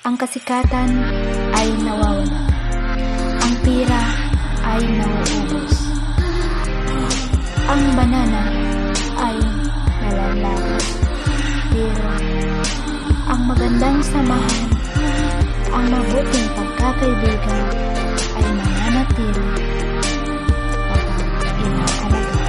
Ang kasikatan ay nawawala. Ang pira ay nauubos. Ang banana ay nalalagas. Pero ang magandang samahan, ang mabuting pagkakaibigan ay mananatili kapag inaalaga.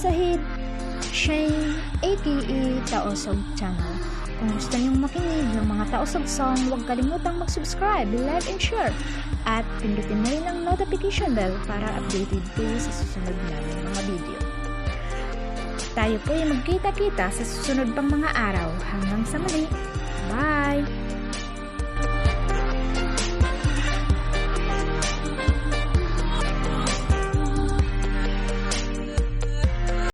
Sahid Shane aka Taosog Channel. Kung gusto niyong makinig ng mga Taosog song, huwag kalimutang mag-subscribe, like, and share. At pindutin na rin ang notification bell para updated kayo sa susunod namin mga video. Tayo po ay magkita-kita sa susunod pang mga araw. Hanggang sa muli. Bye!